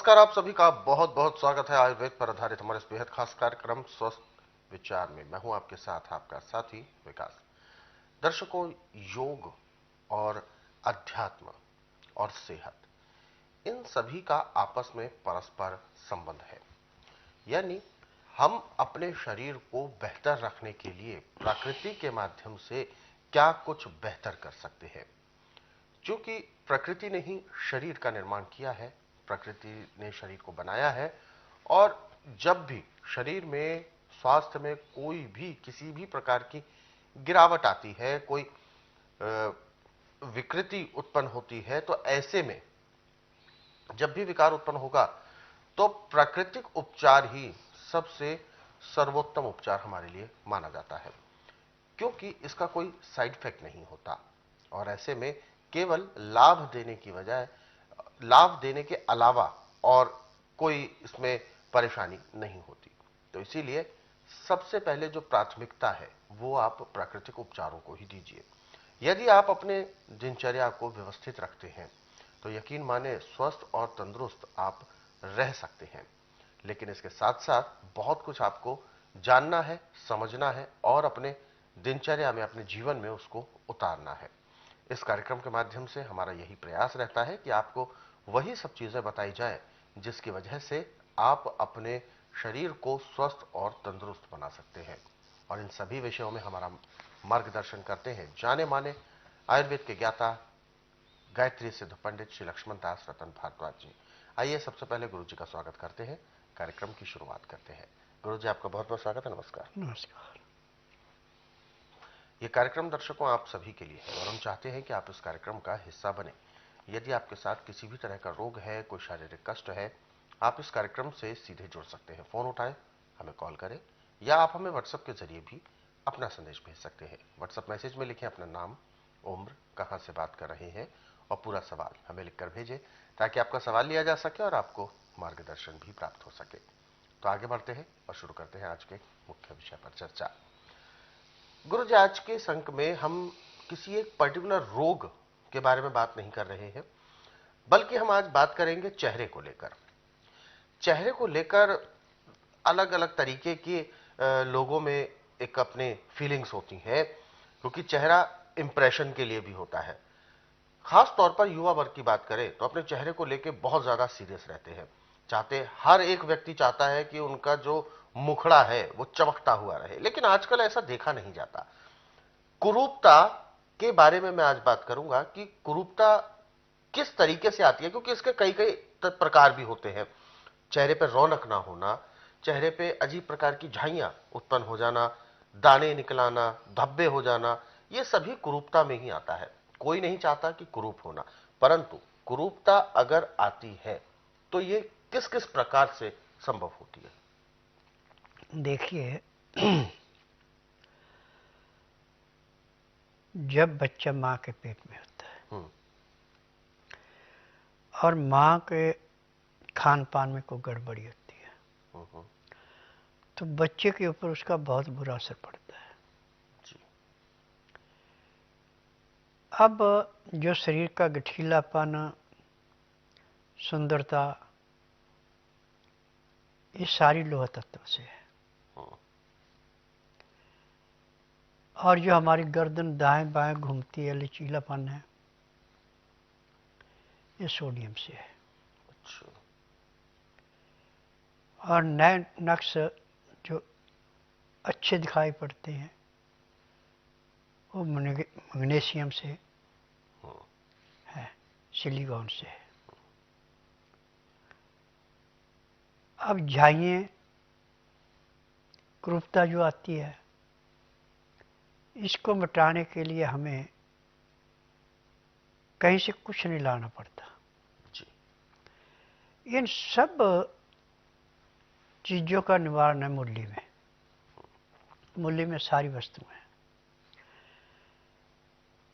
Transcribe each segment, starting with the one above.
नमस्कार, आप सभी का बहुत बहुत स्वागत है आयुर्वेद पर आधारित हमारे इस बेहद खास कार्यक्रम स्वस्थ विचार में। मैं हूं आपके साथ आपका साथी विकास। दर्शकों, योग और अध्यात्म और सेहत, इन सभी का आपस में परस्पर संबंध है। यानी हम अपने शरीर को बेहतर रखने के लिए प्रकृति के माध्यम से क्या कुछ बेहतर कर सकते हैं। क्योंकि प्रकृति ने ही शरीर का निर्माण किया है, प्रकृति ने शरीर को बनाया है, और जब भी शरीर में स्वास्थ्य में कोई भी किसी भी प्रकार की गिरावट आती है, कोई विकृति उत्पन्न होती है, तो ऐसे में जब भी विकार उत्पन्न होगा तो प्राकृतिक उपचार ही सबसे सर्वोत्तम उपचार हमारे लिए माना जाता है, क्योंकि इसका कोई साइड इफेक्ट नहीं होता और ऐसे में केवल लाभ देने की बजाय, लाभ देने के अलावा और कोई इसमें परेशानी नहीं होती। तो इसीलिए सबसे पहले जो प्राथमिकता है वो आप प्राकृतिक उपचारों को ही दीजिए। यदि आप अपने दिनचर्या को व्यवस्थित रखते हैं तो यकीन माने स्वस्थ और तंदुरुस्त आप रह सकते हैं। लेकिन इसके साथ साथ बहुत कुछ आपको जानना है, समझना है और अपने दिनचर्या में, अपने जीवन में उसको उतारना है। इस कार्यक्रम के माध्यम से हमारा यही प्रयास रहता है कि आपको वही सब चीजें बताई जाए जिसकी वजह से आप अपने शरीर को स्वस्थ और तंदुरुस्त बना सकते हैं। और इन सभी विषयों में हमारा मार्गदर्शन करते हैं जाने माने आयुर्वेद के ज्ञाता, गायत्री सिद्ध पंडित श्री लक्ष्मण दास रतन भारद्वाज जी। आइए सबसे पहले गुरु जी का स्वागत करते हैं, कार्यक्रम की शुरुआत करते हैं। गुरु जी, आपका बहुत बहुत स्वागत है। नमस्कार। नमस्कार। ये कार्यक्रम दर्शकों आप सभी के लिए है और हम चाहते हैं कि आप इस कार्यक्रम का हिस्सा बने। यदि आपके साथ किसी भी तरह का रोग है, कोई शारीरिक कष्ट है, आप इस कार्यक्रम से सीधे जुड़ सकते हैं। फोन उठाएं, हमें कॉल करें या आप हमें व्हाट्सएप के जरिए भी अपना संदेश भेज सकते हैं। व्हाट्सएप मैसेज में लिखें अपना नाम, उम्र, कहां से बात कर रहे हैं और पूरा सवाल हमें लिखकर भेजें ताकि आपका सवाल लिया जा सके और आपको मार्गदर्शन भी प्राप्त हो सके। तो आगे बढ़ते हैं और शुरू करते हैं आज के मुख्य विषय पर चर्चा। गुरु जी, आज के इस अंक में हम किसी एक पर्टिकुलर रोग के बारे में बात नहीं कर रहे हैं, बल्कि हम आज बात करेंगे चेहरे को लेकर। चेहरे को लेकर अलग अलग तरीके के लोगों में एक अपने फीलिंग्स होती हैं, क्योंकि चेहरा इंप्रेशन के लिए भी होता है। खास तौर पर युवा वर्ग की बात करें तो अपने चेहरे को लेकर बहुत ज्यादा सीरियस रहते हैं। हर एक व्यक्ति चाहता है कि उनका जो मुखड़ा है वो चमकता हुआ रहे, लेकिन आजकल ऐसा देखा नहीं जाता। कुरूपता के बारे में मैं आज बात करूंगा कि कुरूपता किस तरीके से आती है, क्योंकि इसके कई कई प्रकार भी होते हैं। चेहरे पर रौनक ना होना, चेहरे पे अजीब प्रकार की झाइयां उत्पन्न हो जाना, दाने निकलाना, धब्बे हो जाना, ये सभी कुरूपता में ही आता है। कोई नहीं चाहता कि कुरूप होना, परंतु कुरूपता अगर आती है तो ये किस किस प्रकार से संभव होती है। देखिए, जब बच्चा माँ के पेट में होता है और माँ के खान पान में कोई गड़बड़ी होती है तो बच्चे के ऊपर उसका बहुत बुरा असर पड़ता है। जी। अब जो शरीर का गठीलापन, सुंदरता, ये सारी लोह तत्व से है। और जो हमारी गर्दन दाएं बाएं घूमती है, लचीलापन है, ये सोडियम से है। अच्छा। और नए नक्श जो अच्छे दिखाई पड़ते हैं वो मैग्नीशियम से है, सिलिकॉन से है। अब झाइयाँ, कुरूपता जो आती है, इसको मिटाने के लिए हमें कहीं से कुछ नहीं लाना पड़ता। जी। इन सब चीज़ों का निवारण है मूली में। मूली में सारी वस्तुएं हैं।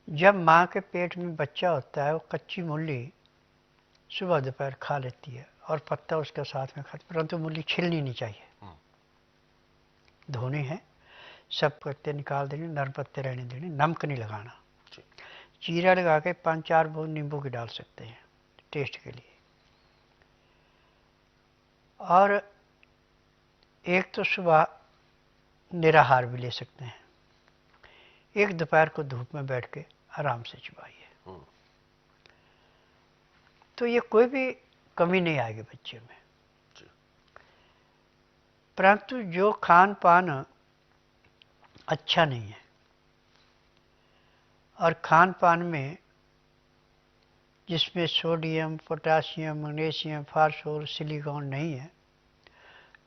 जब माँ के पेट में बच्चा होता है वो कच्ची मूली सुबह दोपहर खा लेती है और पत्ता उसके साथ में खाती, परंतु मूली छिलनी नहीं चाहिए। धोनी है, सब पत्ते निकाल देने, नरम पत्ते रहने देने, नमक नहीं लगाना। चीरा लगा के 5-4 बूंद नींबू की डाल सकते हैं टेस्ट के लिए। और एक तो सुबह निराहार भी ले सकते हैं, एक दोपहर को धूप में बैठ के आराम से चबाइए, तो ये कोई भी कमी नहीं आएगी बच्चे में। परंतु जो खान पान अच्छा नहीं है और खान पान में जिसमें sodium, potassium, magnesium, phosphorus, silicon नहीं है,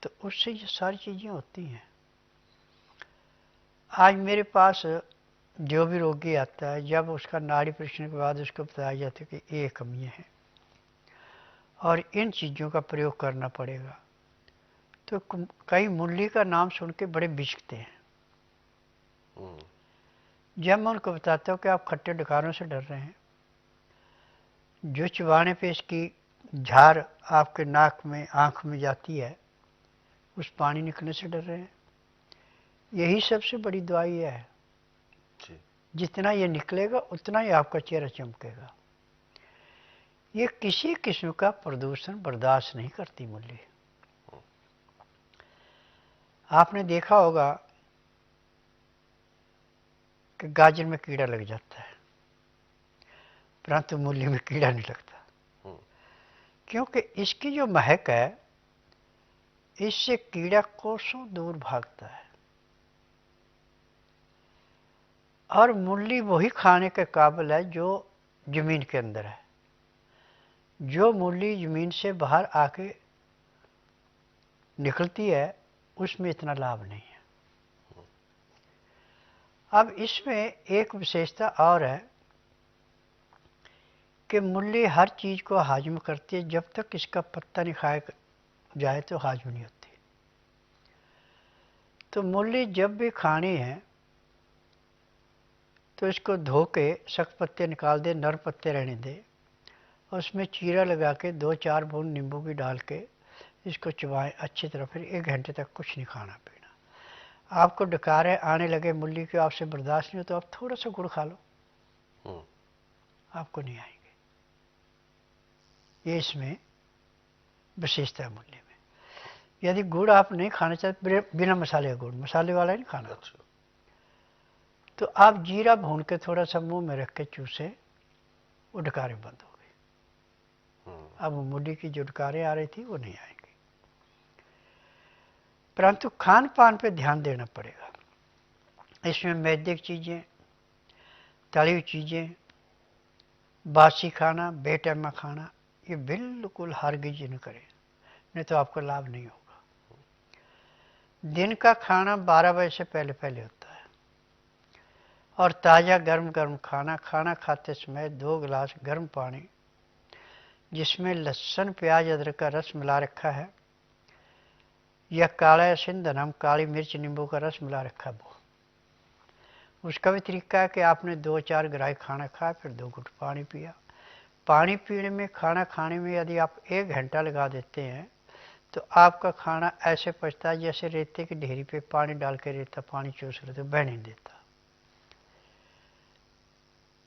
तो उससे ये सारी चीज़ें होती हैं। आज मेरे पास जो भी रोगी आता है, जब उसका नाड़ी परीक्षण के बाद उसको बताया जाता है कि ये कमियाँ हैं और इन चीज़ों का प्रयोग करना पड़ेगा, तो कई मूली का नाम सुन के बड़े बिचकते हैं। जब मैं उनको बताता हूँ कि आप खट्टे डकारों से डर रहे हैं, जो चबाने पे इसकी झार आपके नाक में, आँख में जाती है, उस पानी निकलने से डर रहे हैं, यही सबसे बड़ी दवाई है। जितना ये निकलेगा उतना ही आपका चेहरा चमकेगा। ये किसी किस्म का प्रदूषण बर्दाश्त नहीं करती मूली। आपने देखा होगा कि गाजर में कीड़ा लग जाता है, परंतु मूली में कीड़ा नहीं लगता, क्योंकि इसकी जो महक है, इससे कीड़ा कोसों दूर भागता है। और मूली वही खाने के काबिल है जो जमीन के अंदर है। जो मूली जमीन से बाहर आके निकलती है, उसमें इतना लाभ नहीं है। अब इसमें एक विशेषता और है कि मूली हर चीज को हाजम करती है। जब तक इसका पत्ता नहीं खाया जाए तो हाजम नहीं होती। तो मूली जब भी खानी है तो इसको धो के सख्त पत्ते निकाल दे, नर पत्ते रहने दे, उसमें चीरा लगा के 2-4 बूंद नींबू की डाल के इसको चबाएं अच्छी तरह। फिर 1 घंटे तक कुछ नहीं खाना पीना। आपको डकारे आने लगे मूली के, आपसे बर्दाश्त नहीं हो, तो आप थोड़ा सा गुड़ खा लो, आपको नहीं आएंगे। ये इसमें विशेषता है मूली में। यदि गुड़ आप नहीं खाना चाहते, बिना मसाले का गुड़, मसाले वाला नहीं खाना, तो आप जीरा भून के थोड़ा सा मुंह में रख के चूसे, वो डकारे बंद हो गए। अब मूली की जो डकारें आ रही थी वो नहीं आएंगी। परंतु खान पान पे ध्यान देना पड़ेगा। इसमें मैदे की चीज़ें, तली हुई चीज़ें, बासी खाना, बेटैमा खाना, ये बिल्कुल हरगिज न करें, नहीं तो आपको लाभ नहीं होगा। दिन का खाना 12 बजे से पहले पहले होता है, और ताज़ा गर्म गर्म खाना खाते समय 2 गिलास गर्म पानी जिसमें लहसुन, प्याज, अदरक का रस मिला रखा है, या काला सिंधनम, काली मिर्च, नींबू का रस मिला रखा है, वो उसका भी तरीका है कि आपने 2-4 ग्राही खाना खाया, फिर 2 घुट पानी पिया। पानी पीने में, खाना खाने में यदि आप 1 घंटा लगा देते हैं तो आपका खाना ऐसे पचता है जैसे रेते की ढेरी पे पानी डाल के रेता पानी चूस रहे तो बह नहीं देता।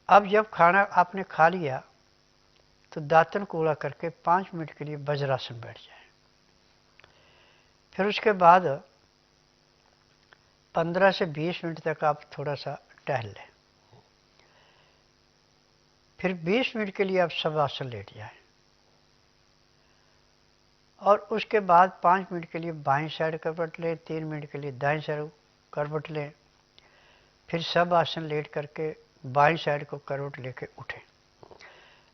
अब जब खाना आपने खा लिया तो दांतन कूड़ा करके 5 मिनट के लिए वज्रासन बैठ जाए। फिर उसके बाद 15 से 20 मिनट तक आप थोड़ा सा टहल लें। फिर 20 मिनट के लिए आप शवासन लेट जाएं, और उसके बाद 5 मिनट के लिए बाईं साइड करवट लें, 3 मिनट के लिए दाईं साइड करवट लें, फिर सब आसन लेट करके बाईं साइड को करवट लेके उठें।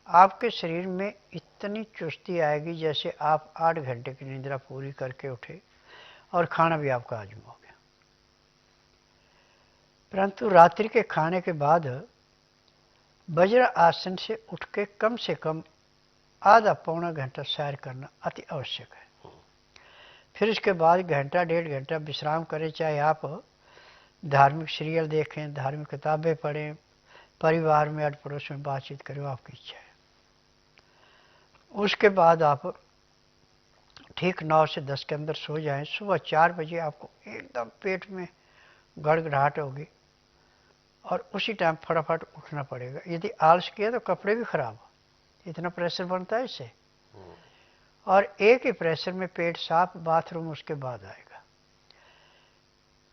आपके शरीर में इतनी चुस्ती आएगी जैसे आप 8 घंटे की निद्रा पूरी करके उठे और खाना भी आपका हजम हो गया। परंतु रात्रि के खाने के बाद वज्र आसन से उठ के कम से कम आधा पौना घंटा सैर करना अति आवश्यक है। फिर इसके बाद घंटा 1.5 घंटा विश्राम करें, चाहे आप धार्मिक सीरियल देखें, धार्मिक किताबें पढ़ें, परिवार में अड़ पड़ोस में बातचीत करें, आपकी इच्छा है। उसके बाद आप ठीक 9 से 10 के अंदर सो जाएं। सुबह 4 बजे आपको एकदम पेट में गड़गड़ाहट होगी और उसी टाइम फटाफट उठना पड़ेगा। यदि आलस किया तो कपड़े भी खराब हो, इतना प्रेशर बनता है इससे। और एक ही प्रेशर में पेट साफ, बाथरूम उसके बाद आएगा।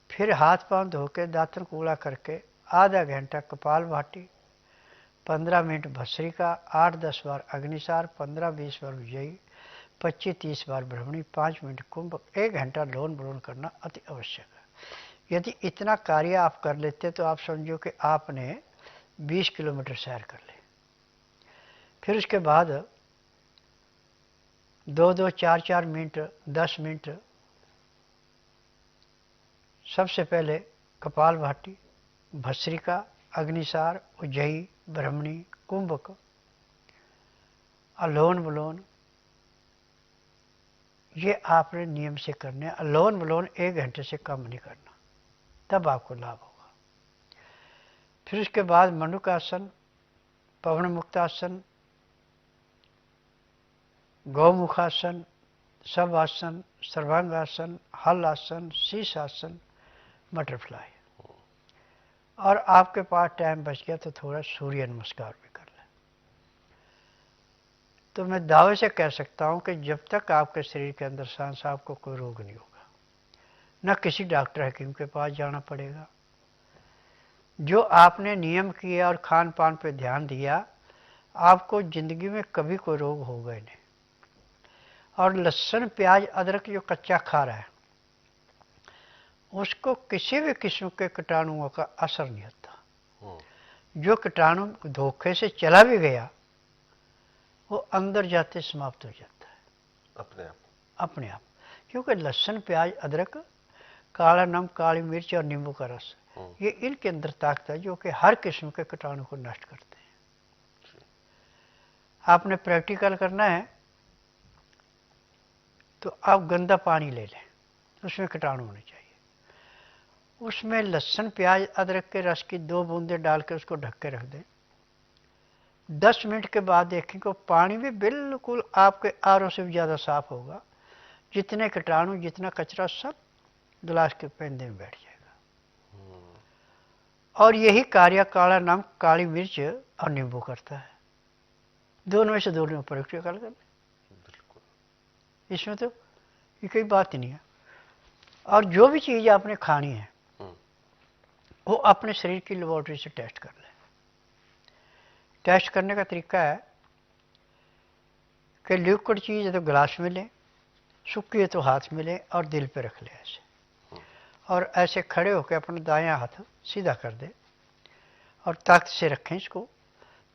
फिर हाथ पांव धो के दांतन कूड़ा करके आधा घंटा कपालभाति, 15 मिनट भस्त्रिका, 8-10 बार अग्निसार, 15-20 बार उज्जयी, 25-30 बार ब्रह्मणी, 5 मिनट कुंभ, 1 घंटा लोन ब्रोन करना अति आवश्यक है। यदि इतना कार्य आप कर लेते तो आप समझो कि आपने 20 किलोमीटर सैर कर ली। फिर उसके बाद 2-2, 4-4 मिनट, 10 मिनट सबसे पहले कपालभाति, भस्त्रिका, अग्निसार, उज्जयी, ब्रह्मणी, कुंभक, अलोन विलोन, ये आपने नियम से करने। अलोन विलोन 1 घंटे से कम नहीं करना, तब आपको लाभ होगा। फिर उसके बाद मंडूकासन, पवन मुक्तासन, गौमुखासन, शवासन, सर्वांगासन, हल आसन, शीर्षासन, बटरफ्लाई। और आपके पास टाइम बच गया तो थोड़ा सूर्य नमस्कार भी कर लें। तो मैं दावे से कह सकता हूं कि जब तक आपके शरीर के अंदर सांस, आपको कोई रोग नहीं होगा, न किसी डॉक्टर हकीम के पास जाना पड़ेगा। जो आपने नियम किया और खान पान पे ध्यान दिया, आपको जिंदगी में कभी कोई रोग होगा ही नहीं। और लहसुन, प्याज, अदरक जो कच्चा खा रहा है, उसको किसी भी किस्म के कीटाणुओं का असर नहीं होता। जो कीटाणु धोखे से चला भी गया, वो अंदर जाते समाप्त हो जाता है अपने आप। क्योंकि लहसुन, प्याज, अदरक, काला नमक, काली मिर्च और नींबू का रस, ये इनके अंदर ताकत है जो कि हर किस्म के कीटाणु को नष्ट करते हैं। आपने प्रैक्टिकल करना है तो आप गंदा पानी ले लें, उसमें कीटाणु होने चाहिए। उसमें लहसुन, प्याज, अदरक के रस की 2 बूंदें डाल के उसको ढक के रख दें। 10 मिनट के बाद देखें कि पानी भी बिल्कुल आपके आरओ से भी ज़्यादा साफ होगा। जितने कीटाणु, जितना कचरा, सब गिलास के पेंदे में बैठ जाएगा। और यही कार्य काला नमक, काली मिर्च और नींबू करता है। दोनों में से दोनों प्रैक्टिकल कर लें, इसमें तो ये कोई बात ही नहीं है। और जो भी चीज़ आपने खानी है वो अपने शरीर की लेबोरेटरी से टेस्ट कर लें। टेस्ट करने का तरीका है कि लिक्विड चीज़ है तो गिलास में लें, सूखी है तो हाथ में लें और दिल पे रख लें ऐसे। और ऐसे खड़े होकर अपना दायां हाथ सीधा कर दें और ताकत से रखें इसको।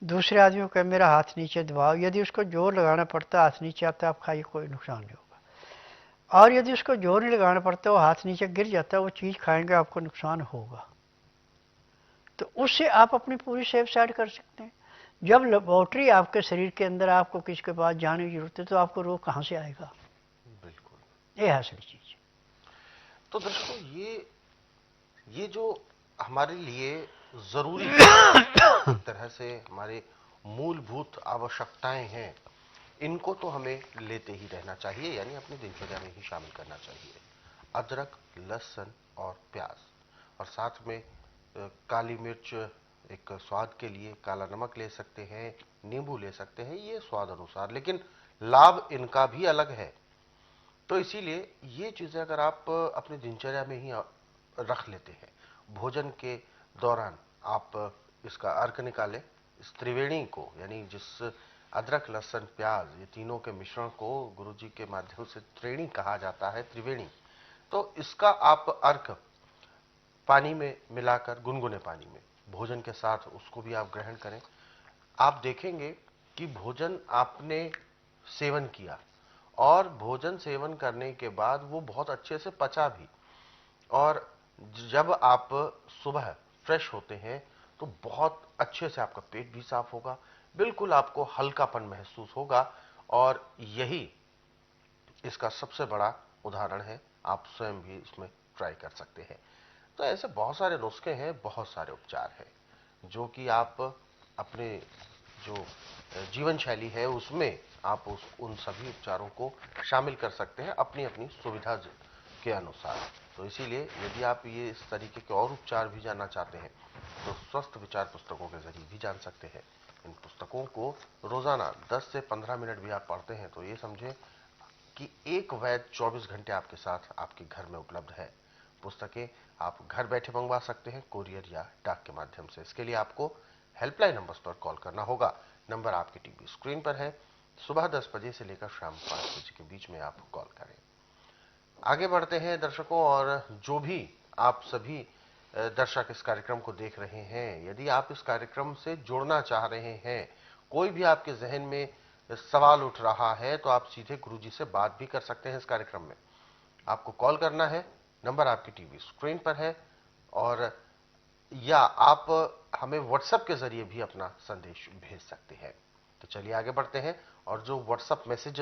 दूसरे आदमी को मेरा हाथ नीचे दबाओ, यदि उसको जोर लगाना पड़ता हाथ नीचे आता, आप खाइए, कोई नुकसान नहीं होगा। और यदि उसको जोर नहीं लगाना पड़ता, वो हाथ नीचे गिर जाता, वो चीज़ खाएंगे आपको नुकसान होगा। तो उससे आप अपनी पूरी सेफ साइड कर सकते हैं। जब लेबोरेटरी आपके शरीर के अंदर, आपको किसी के पास जाने की जरूरत है, तो आपको रोग कहाँ से आएगा? बिल्कुल, ये है असली चीज। तो दर्शकों, ये जो हमारे लिए जरूरी एक तरह से हमारे मूलभूत आवश्यकताएं हैं, इनको तो हमें लेते ही रहना चाहिए, यानी अपनी दिनचर्या में ही शामिल करना चाहिए। अदरक, लहसुन और प्याज, और साथ में काली मिर्च एक स्वाद के लिए, काला नमक ले सकते हैं, नींबू ले सकते हैं, ये स्वाद अनुसार, लेकिन लाभ इनका भी अलग है। तो इसीलिए ये चीजें अगर आप अपनी दिनचर्या में ही रख लेते हैं, भोजन के दौरान आप इसका अर्क निकालें, इस त्रिवेणी को, यानी जिस अदरक, लहसुन, प्याज, ये तीनों के मिश्रण को गुरुजी के माध्यम से त्रिवेणी कहा जाता है, त्रिवेणी। तो इसका आप अर्क पानी में मिलाकर, गुनगुने पानी में भोजन के साथ उसको भी आप ग्रहण करें। आप देखेंगे कि भोजन आपने सेवन किया और भोजन सेवन करने के बाद वो बहुत अच्छे से पचा भी, और जब आप सुबह फ्रेश होते हैं तो बहुत अच्छे से आपका पेट भी साफ होगा, बिल्कुल आपको हल्कापन महसूस होगा। और यही इसका सबसे बड़ा उदाहरण है, आप स्वयं भी इसमें ट्राई कर सकते हैं। तो ऐसे बहुत सारे नुस्खे हैं, बहुत सारे उपचार हैं, जो कि आप अपने जो जीवन शैली है उसमें आप उन सभी उपचारों को शामिल कर सकते हैं अपनी अपनी सुविधा के अनुसार। तो इसीलिए यदि आप ये इस तरीके के और उपचार भी जानना चाहते हैं तो स्वस्थ विचार पुस्तकों के जरिए भी जान सकते हैं। इन पुस्तकों को रोजाना 10 से 15 मिनट भी आप पढ़ते हैं तो ये समझे कि एक वैद 24 घंटे आपके साथ आपके घर में उपलब्ध है। पुस्तकें आप घर बैठे मंगवा सकते हैं, कोरियर या डाक के माध्यम से। इसके लिए आपको हेल्पलाइन नंबर्स पर कॉल करना होगा। नंबर आपके टीवी स्क्रीन पर है। सुबह 10 बजे से लेकर शाम 5 बजे के बीच में आप कॉल करें। आगे बढ़ते हैं दर्शकों, और जो भी आप सभी दर्शक इस कार्यक्रम को देख रहे हैं, यदि आप इस कार्यक्रम से जुड़ना चाह रहे हैं, कोई भी आपके जहन में सवाल उठ रहा है, तो आप सीधे गुरुजी से बात भी कर सकते हैं इस कार्यक्रम में। आपको कॉल करना है, नंबर आपकी टीवी स्क्रीन पर है, और या आप हमें व्हाट्सएप के जरिए भी अपना संदेश भेज सकते हैं। तो चलिए आगे बढ़ते हैं, और जो व्हाट्सएप मैसेज